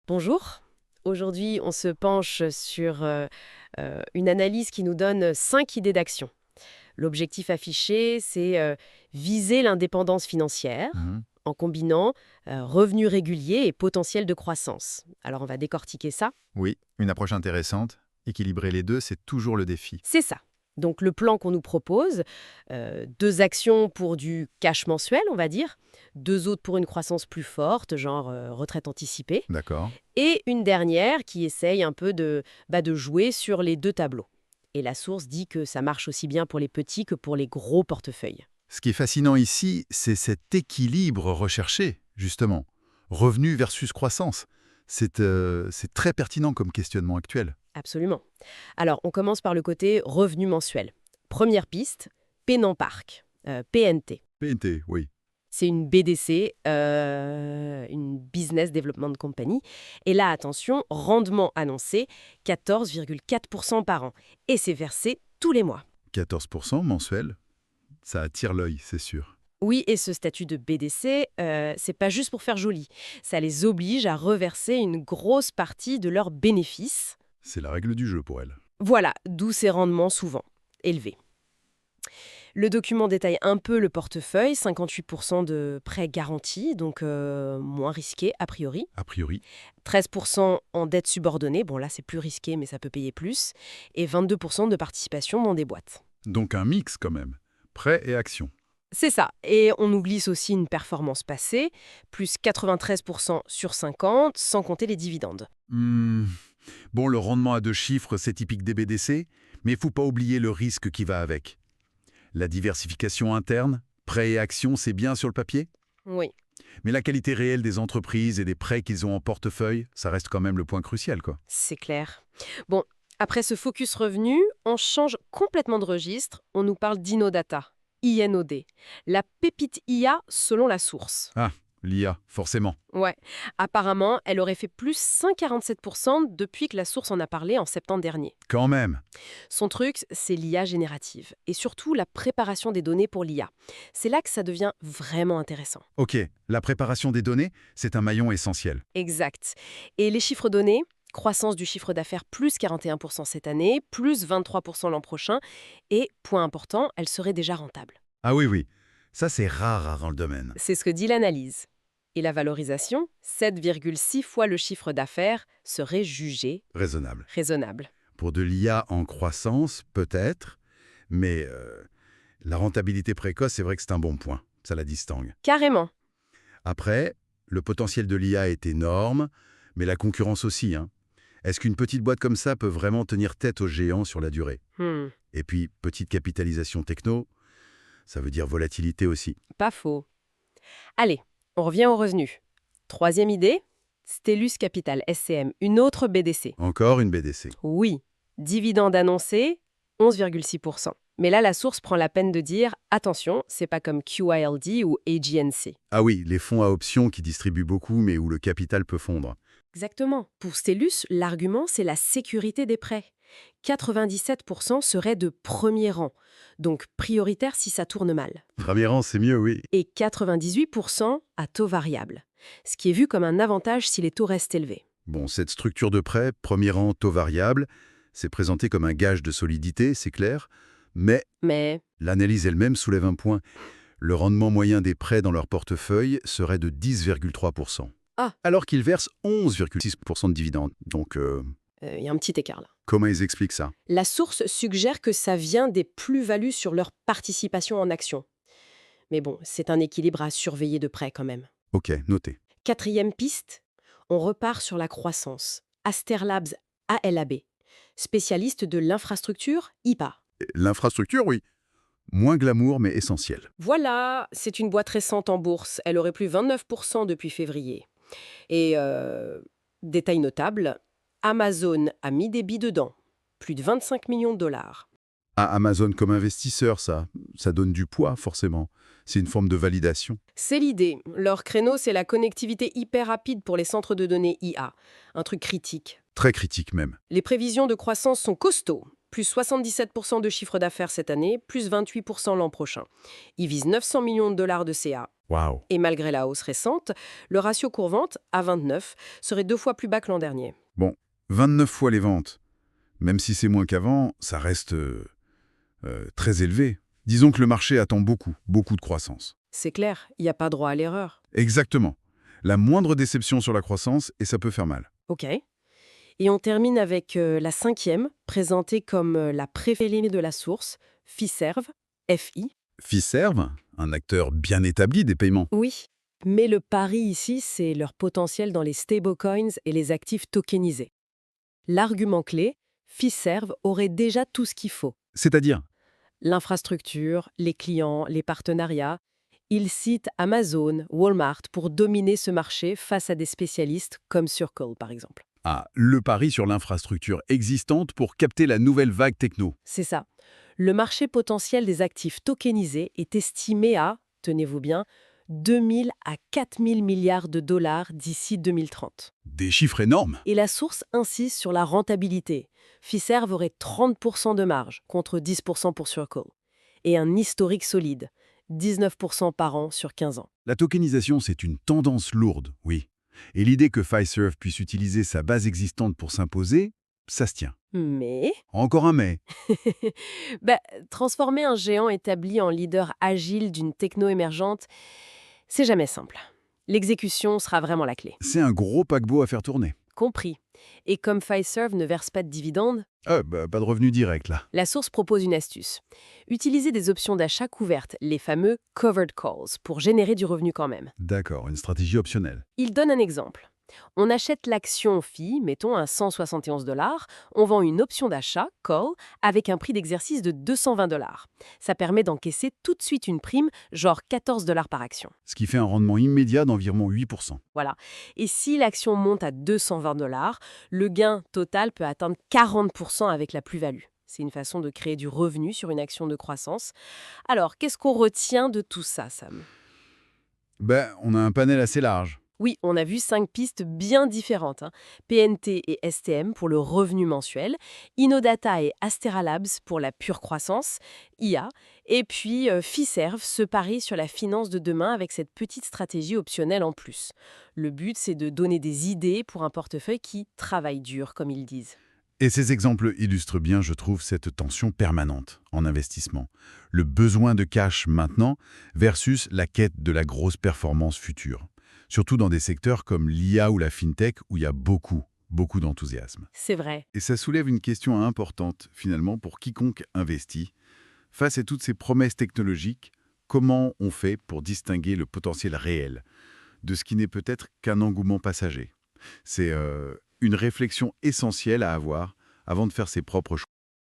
Bonjour. Aujourd'hui, on se penche sur une analyse qui nous donne 5 idées d'action. L'objectif affiché, c'est viser l'indépendance financière Mhm. en combinant revenus réguliers et potentiel de croissance. Alors, on va décortiquer ça. Oui, une approche intéressante. Équilibrer les deux, c'est toujours le défi. C'est ça. Donc, le plan qu'on nous propose, 2 actions pour du cash mensuel, on va dire, 2 autres pour une croissance plus forte, genre retraite anticipée, D'accord. et une dernière qui essaye un peu de jouer sur les 2 tableaux. Et la source dit que ça marche aussi bien pour les petits que pour les gros portefeuilles. Ce qui est fascinant ici, c'est cet équilibre recherché, justement. Revenu versus croissance. C'est très pertinent comme questionnement actuel. Absolument. Alors, on commence par le côté revenu mensuel. Première piste, Penampark, PNT. PNT, oui. C'est une BDC, une Business Development Company. Et là, attention, rendement annoncé, 14,4% par an. Et c'est versé tous les mois. 14% mensuel, ça attire l'œil, c'est sûr. Oui, et ce statut de BDC, c'est pas juste pour faire joli. Ça les oblige à reverser une grosse partie de leurs bénéfices. C'est la règle du jeu pour elle. Voilà, d'où ces rendements souvent élevés. Le document détaille un peu le portefeuille, 58% de prêts garantis, donc moins risqué a priori. A priori. 13% en dette subordonnée, bon là c'est plus risqué mais ça peut payer plus. Et 22% de participation dans des boîtes. Donc un mix quand même. Prêt et action. C'est ça. Et on nous glisse aussi une performance passée, plus 93% sur 50, sans compter les dividendes. Hmm. Bon, le rendement à deux chiffres, c'est typique des BDC, mais il faut pas oublier le risque qui va avec. La diversification interne, prêts et actions, c'est bien sur le papier. Oui, Mais la qualité réelle des entreprises et des prêts qu'ils ont en portefeuille, ça reste quand même le point crucial, quoi. c'est clair. Bon, après ce focus revenu, on change complètement de registre. On nous parle d'Inodata, INOD, la pépite IA selon la source. Ah, l'IA, forcément. Ouais, apparemment, elle aurait fait plus 147% depuis que la source en a parlé en septembre dernier. Quand même. Son truc, c'est l'IA générative et surtout la préparation des données pour l'IA. C'est là que ça devient vraiment intéressant. Ok, la préparation des données, c'est un maillon essentiel. Exact. Et les chiffres donnés, croissance du chiffre d'affaires plus 41% cette année, plus 23% l'an prochain, et, point important, elle serait déjà rentable. Ah oui, oui. Ça, c'est rare dans le domaine. C'est ce que dit l'analyse. Et la valorisation, 7,6 fois le chiffre d'affaires, serait jugée Raisonnable. raisonnable. Pour de l'IA en croissance, peut-être, mais la rentabilité précoce, c'est vrai que c'est un bon point. Ça la distingue. Carrément. Après, le potentiel de l'IA est énorme, mais la concurrence aussi, hein. Est-ce qu'une petite boîte comme ça peut vraiment tenir tête aux géants sur la durée? Hmm, Et puis, petite capitalisation techno, ça veut dire volatilité aussi. pas faux. Allez, on revient aux revenus. Troisième idée, Stellus Capital SCM, une autre BDC. Encore une BDC. Oui, dividende annoncé, 11,6%. Mais là, la source prend la peine de dire attention, c'est pas comme QILD ou AGNC. Ah oui, les fonds à options qui distribuent beaucoup, mais où le capital peut fondre. Exactement. Pour Stellus, l'argument, c'est la sécurité des prêts. 97% seraient de premier rang, donc prioritaire si ça tourne mal. Premier rang, c'est mieux, oui. Et 98% à taux variable, ce qui est vu comme un avantage si les taux restent élevés. Bon, cette structure de prêt, premier rang, taux variable, c'est présenté comme un gage de solidité, c'est clair, mais Mais l'analyse elle-même soulève un point. Le rendement moyen des prêts dans leur portefeuille serait de 10,3%. Ah. Alors qu'ils versent 11,6% de dividendes. Donc, il y a un petit écart là. comment ils expliquent ça? La source suggère que ça vient des plus-values sur leur participation en action. Mais bon, c'est un équilibre à surveiller de près quand même. Ok, noté. Quatrième piste, on repart sur la croissance. Asterlabs ALAB, spécialiste de l'infrastructure IPA. L'infrastructure, oui. Moins glamour, mais essentiel. Voilà, c'est une boîte récente en bourse. Elle aurait plu 29% depuis février. Et détail notable, Amazon a mis des billes dedans. Plus de 25 millions de dollars. Ah, Amazon comme investisseur, ça donne du poids, forcément. C'est une forme de validation. C'est l'idée. Leur créneau, c'est la connectivité hyper rapide pour les centres de données IA. Un truc critique. Très critique même. Les prévisions de croissance sont costauds. Plus 77% de chiffre d'affaires cette année, plus 28% l'an prochain. Ils visent 900 millions de dollars de CA. Waouh. Et malgré la hausse récente, le ratio cours-vente, à 29, serait 2 fois plus bas que l'an dernier. Bon, 29 fois les ventes. Même si c'est moins qu'avant, ça reste très élevé. Disons que le marché attend beaucoup, beaucoup de croissance. C'est clair, il n'y a pas droit à l'erreur. Exactement. La moindre déception sur la croissance, et ça peut faire mal. OK. Et on termine avec la cinquième, présentée comme la préférée de la source, Fiserv, FI. Fiserv, un acteur bien établi des paiements. Oui, mais le pari ici, c'est leur potentiel dans les stablecoins et les actifs tokenisés. L'argument clé, Fiserv aurait déjà tout ce qu'il faut. C'est-à-dire, L'infrastructure, les clients, les partenariats. Il cite Amazon, Walmart pour dominer ce marché face à des spécialistes comme Circle, par exemple. le pari sur l'infrastructure existante pour capter la nouvelle vague techno. C'est ça. Le marché potentiel des actifs tokenisés est estimé à, tenez-vous bien, 2000 à 4000 milliards de dollars d'ici 2030. Des chiffres énormes. Et la source insiste sur la rentabilité. Fiserv aurait 30% de marge contre 10% pour Circle. Et un historique solide, 19% par an sur 15 ans. La tokenisation, c'est une tendance lourde, oui. Et l'idée que Fiserv puisse utiliser sa base existante pour s'imposer, ça se tient. Mais Encore un mais. bah, transformer un géant établi en leader agile d'une techno émergente, c'est jamais simple. L'exécution sera vraiment la clé. C'est un gros paquebot à faire tourner. Compris. Et comme Fiserv ne verse pas de dividendes, Pas de revenu direct, là. la source propose une astuce. Utiliser des options d'achat couvertes, les fameux covered calls, pour générer du revenu quand même. D'accord, une stratégie optionnelle. Il donne un exemple. On achète l'action FI, mettons à 171 $, on vend une option d'achat, call, avec un prix d'exercice de 220 $. Ça permet d'encaisser tout de suite une prime, genre 14 $ par action. Ce qui fait un rendement immédiat d'environ 8%. Voilà. Et si l'action monte à 220 $, le gain total peut atteindre 40% avec la plus-value. C'est une façon de créer du revenu sur une action de croissance. Alors, qu'est-ce qu'on retient de tout ça, Sam? On a un panel assez large. Oui, on a vu 5 pistes bien différentes. PNT et STM pour le revenu mensuel, Innodata et Astera Labs pour la pure croissance, IA, et puis Fiserv se parie sur la finance de demain avec cette petite stratégie optionnelle en plus. Le but, c'est de donner des idées pour un portefeuille qui travaille dur, comme ils disent. Et ces exemples illustrent bien, je trouve, cette tension permanente en investissement. Le besoin de cash maintenant versus la quête de la grosse performance future. Surtout dans des secteurs comme l'IA ou la fintech où il y a beaucoup d'enthousiasme. C'est vrai. Et ça soulève une question importante, finalement, pour quiconque investit. Face à toutes ces promesses technologiques, comment on fait pour distinguer le potentiel réel de ce qui n'est peut-être qu'un engouement passager? C'est une réflexion essentielle à avoir avant de faire ses propres choix.